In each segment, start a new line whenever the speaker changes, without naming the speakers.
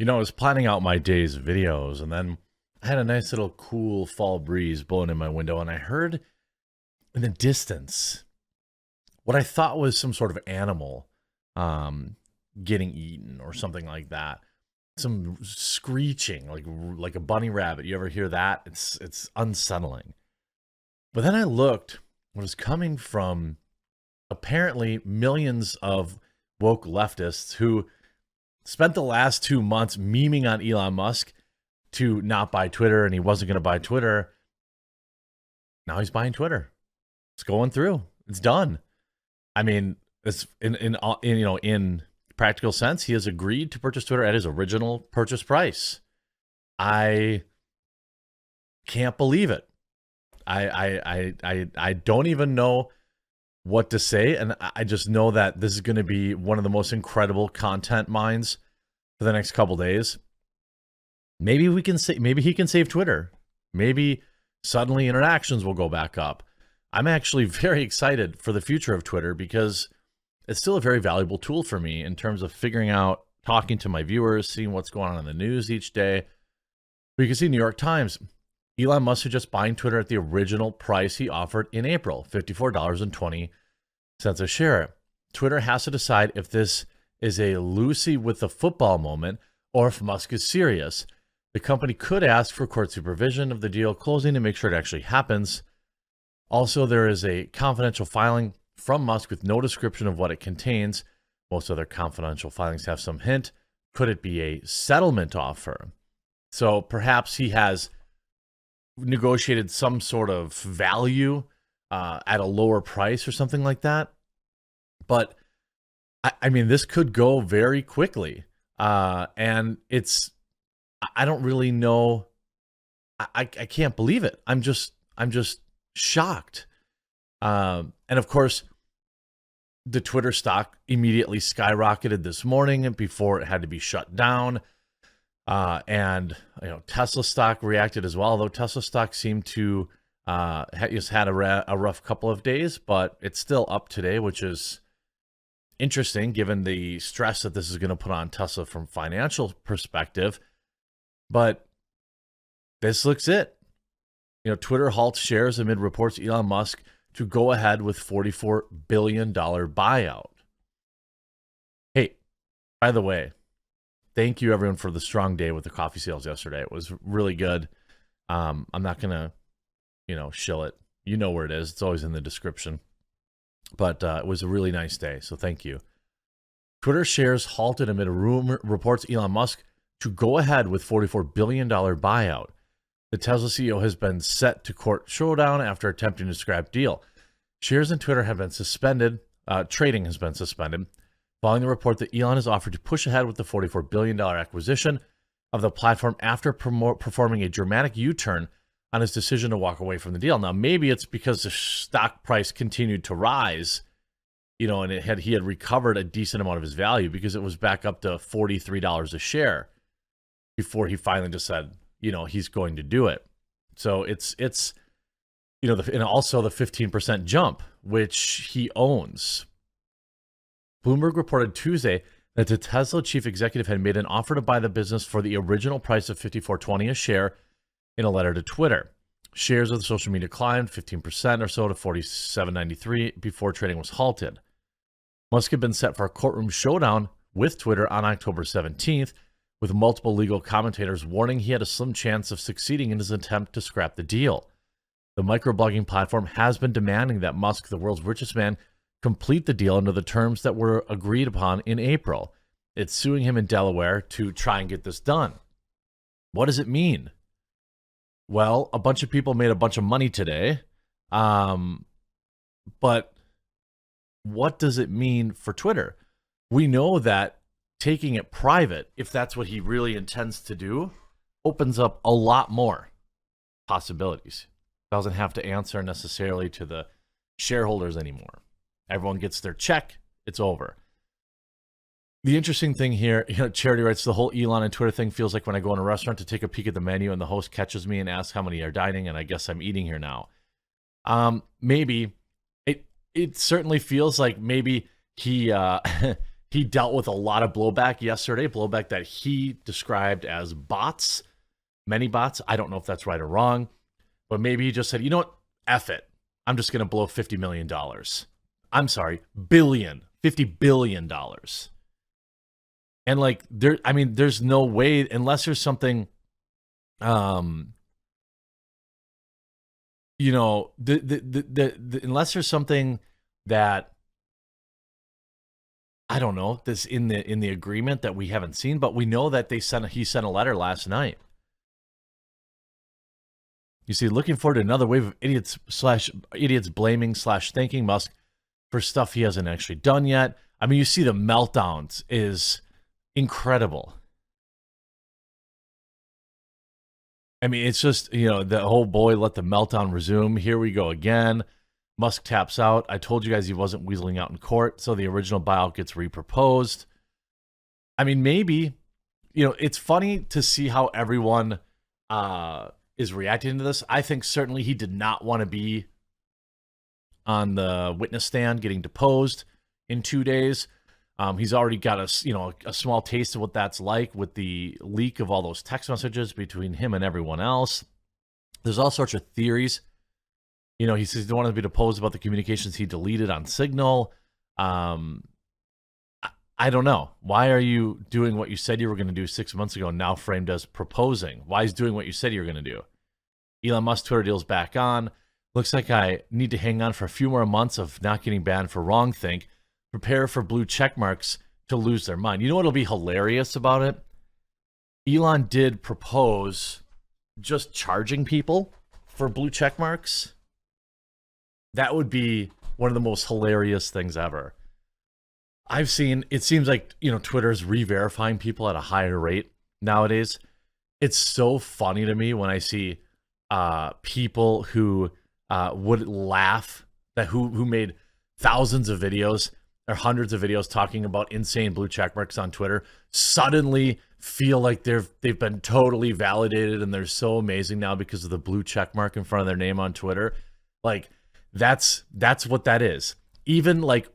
I was planning out my day's videos, and then I had a nice little cool fall breeze blowing in my window, and I heard in the distance what I thought was some sort of animal um, getting eaten or something like that. Some screeching, like a bunny rabbit. You ever hear that? It's unsettling. But then I looked. What was coming from apparently millions of woke leftists who spent the last 2 months memeing on Elon Musk to not buy Twitter, and he wasn't going to buy Twitter. Now he's buying Twitter. It's going through. It's done. I mean, it's in practical sense, he has agreed to purchase Twitter at his original purchase price. I can't believe it. I don't even know what to say, and I just know that this is going to be one of the most incredible content mines for the next couple days. Maybe he can save Twitter. Maybe suddenly interactions will go back up. I'm actually very excited for the future of Twitter because it's still a very valuable tool for me in terms of figuring out, talking to my viewers, seeing what's going on in the news each day. But you can see New York Times, Elon Musk is just buying Twitter at the original price he offered in April, $54.20 a share. Twitter has to decide if this is a Lucy with the football moment or if Musk is serious. The company could ask for court supervision of the deal closing to make sure it actually happens. Also, there is a confidential filing from Musk with no description of what it contains. Most other confidential filings have some hint. Could it be a settlement offer? So perhaps he has negotiated some sort of value at a lower price or something like that. But I mean, this could go very quickly. And I don't really know. I can't believe it. I'm just shocked. And of course, the Twitter stock immediately skyrocketed this morning before it had to be shut down. And Tesla stock reacted as well, though Tesla stock seemed to just had a rough couple of days, but it's still up today, which is interesting given the stress that this is going to put on Tesla from financial perspective. But this looks it. Twitter halts shares amid reports Elon Musk to go ahead with $44 billion buyout. Hey, by the way, thank you everyone for the strong day with the coffee sales yesterday. It was really good. I'm not going to, shill it. You know where it is. It's always in the description. But it was a really nice day, so thank you. Twitter shares halted amid a rumor reports Elon Musk to go ahead with $44 billion buyout. The Tesla CEO has been set to court showdown after attempting to scrap deal. Shares in Twitter have been suspended. Trading has been suspended following the report that Elon has offered to push ahead with the $44 billion acquisition of the platform after performing a dramatic U-turn on his decision to walk away from the deal. Now, maybe it's because the stock price continued to rise, and he had recovered a decent amount of his value because it was back up to $43 a share before he finally just said, he's going to do it. So it's and also the 15% jump, which he owns. Bloomberg reported Tuesday that the Tesla chief executive had made an offer to buy the business for the original price of $54.20 a share in a letter to Twitter. Shares of the social media climbed 15% or so to $47.93 before trading was halted. Musk had been set for a courtroom showdown with Twitter on October 17th, with multiple legal commentators warning he had a slim chance of succeeding in his attempt to scrap the deal. The microblogging platform has been demanding that Musk, the world's richest man, complete the deal under the terms that were agreed upon in April. It's suing him in Delaware to try and get this done. What does it mean? Well, a bunch of people made a bunch of money today, but what does it mean for Twitter? We know that taking it private, if that's what he really intends to do, opens up a lot more possibilities. Doesn't have to answer necessarily to the shareholders anymore. Everyone gets their check. It's over. The interesting thing here, Charity writes, the whole Elon and Twitter thing feels like when I go in a restaurant to take a peek at the menu and the host catches me and asks how many are dining, and I guess I'm eating here now. Maybe it certainly feels like maybe he He dealt with a lot of blowback yesterday, blowback that he described as bots, many bots. I don't know if that's right or wrong, but maybe he just said, you know what? F it. I'm just going to blow $50 million. I'm sorry, $50 billion. And like, there's no way, unless there's something, you know, unless there's something that, I don't know, this in the agreement that we haven't seen, but we know that he sent a letter last night. You see, looking forward to another wave of idiots blaming / thanking Musk for stuff he hasn't actually done yet. I mean, you see the meltdowns is incredible. I mean, it's just, you know, the whole boy, let the meltdown resume. Here we go again. Musk taps out. I told you guys he wasn't weaseling out in court, so the original buyout gets reproposed. I mean, maybe, you know, it's funny to see how everyone is reacting to this. I think certainly he did not want to be on the witness stand getting deposed in 2 days. He's already got a small taste of what that's like with the leak of all those text messages between him and everyone else. There's all sorts of theories. You know, he says he don't want to be deposed about the communications he deleted on Signal. I don't know. Why are you doing what you said you were going to do 6 months ago, now framed as proposing? Why is doing what you said you were going to do? Elon Musk Twitter deal's back on. Looks like I need to hang on for a few more months of not getting banned for wrongthink. Prepare for blue check marks to lose their mind. You know what'll be hilarious about it? Elon did propose just charging people for blue check marks. That would be one of the most hilarious things ever. I've seen, it seems like, you know, Twitter's re-verifying people at a higher rate nowadays. It's so funny to me when I see people who would laugh, that who made thousands of videos or hundreds of videos talking about insane blue check marks on Twitter, suddenly feel like they've been totally validated and they're so amazing now because of the blue check mark in front of their name on Twitter. Like, that's what that is. Even like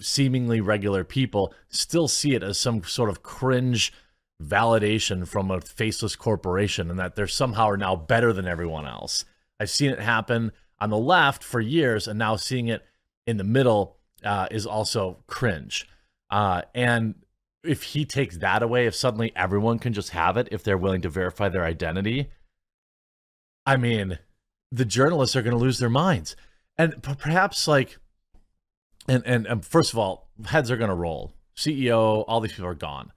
seemingly regular people still see it as some sort of cringe validation from a faceless corporation, and that they're somehow are now better than everyone else. I've seen it happen on the left for years, and now seeing it in the middle is also cringe. And if he takes that away, if suddenly everyone can just have it, if they're willing to verify their identity, I mean, the journalists are going to lose their minds. And perhaps like, and first of all, heads are going to roll. CEO, all these people are gone.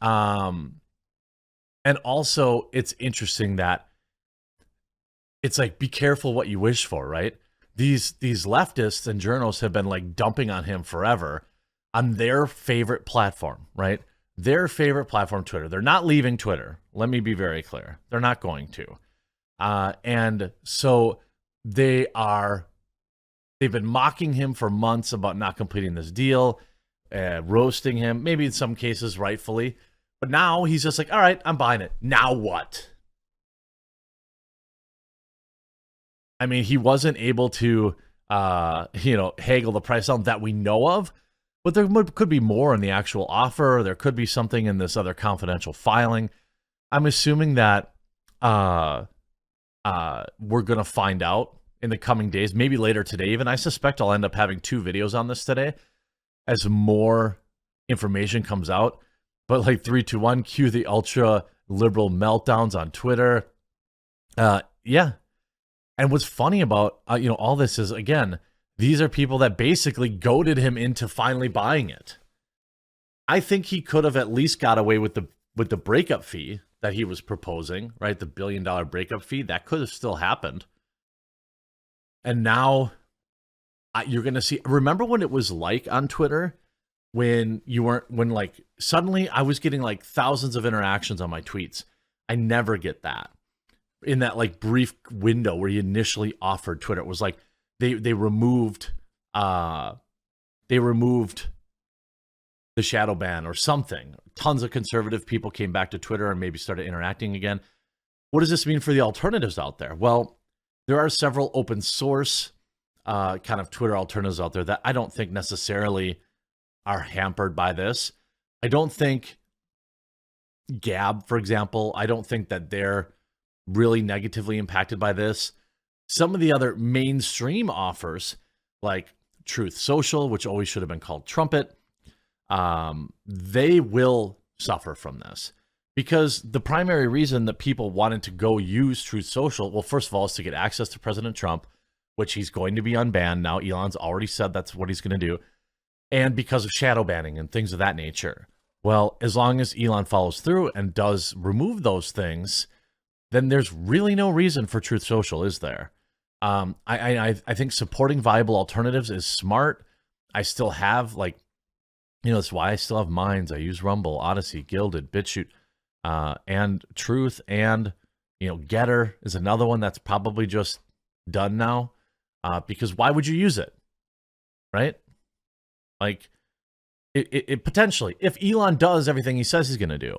And also it's interesting that it's like, be careful what you wish for, right? These leftists and journalists have been like dumping on him forever on their favorite platform, right? Their favorite platform, Twitter. They're not leaving Twitter. Let me be very clear. They're not going to. And so they've been mocking him for months about not completing this deal, roasting him, maybe in some cases rightfully. But now he's just like, all right, I'm buying it. Now what? I mean, he wasn't able to, haggle the price down that we know of, but there could be more in the actual offer. Or there could be something in this other confidential filing. I'm assuming that we're going to find out in the coming days, maybe later today even. I suspect I'll end up having 2 videos on this today as more information comes out. But like 3, 2, 1, cue the ultra liberal meltdowns on Twitter. Yeah. And what's funny about all this is, again, these are people that basically goaded him into finally buying it. I think he could have at least got away with the breakup fee that he was proposing, right? The $1 billion breakup fee, that could have still happened. And now you're going to see, remember when it was like on Twitter, when suddenly I was getting like thousands of interactions on my tweets. I never get that. In that like brief window where he initially offered Twitter, it was like they removed the shadow ban or something. Tons of conservative people came back to Twitter and maybe started interacting again. What does this mean for the alternatives out there? Well, there are several open source kind of Twitter alternatives out there that I don't think necessarily are hampered by this. I don't think Gab, for example, I don't think that they're really negatively impacted by this. Some of the other mainstream offers, like Truth Social, which always should have been called Trumpet, they will suffer from this. Because the primary reason that people wanted to go use Truth Social, well, first of all, is to get access to President Trump, which he's going to be unbanned now. Elon's already said that's what he's going to do. And because of shadow banning and things of that nature. Well, as long as Elon follows through and does remove those things, then there's really no reason for Truth Social, is there? I think supporting viable alternatives is smart. I still have, like, that's why I still have Minds. I use Rumble, Odyssey, Gilded, BitChute, and Truth, and Getter is another one that's probably just done now, because why would you use it, right? Like, it potentially, if Elon does everything he says he's going to do,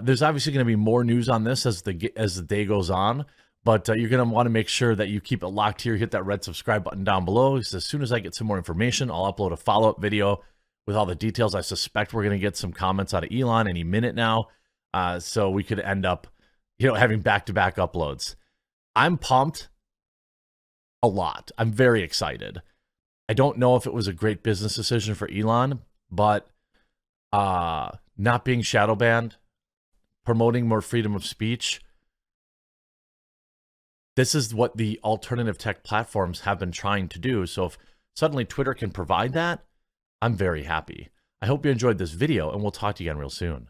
there's obviously going to be more news on this as the day goes on, but you're going to want to make sure that you keep it locked here. Hit that red subscribe button down below, because as soon as I get some more information, I'll upload a follow-up video with all the details. I suspect we're going to get some comments out of Elon any minute now, so we could end up, having back-to-back uploads. I'm pumped a lot. I'm very excited. I don't know if it was a great business decision for Elon, but not being shadow banned, promoting more freedom of speech, this is what the alternative tech platforms have been trying to do. So if suddenly Twitter can provide that, I'm very happy. I hope you enjoyed this video, and we'll talk to you again real soon.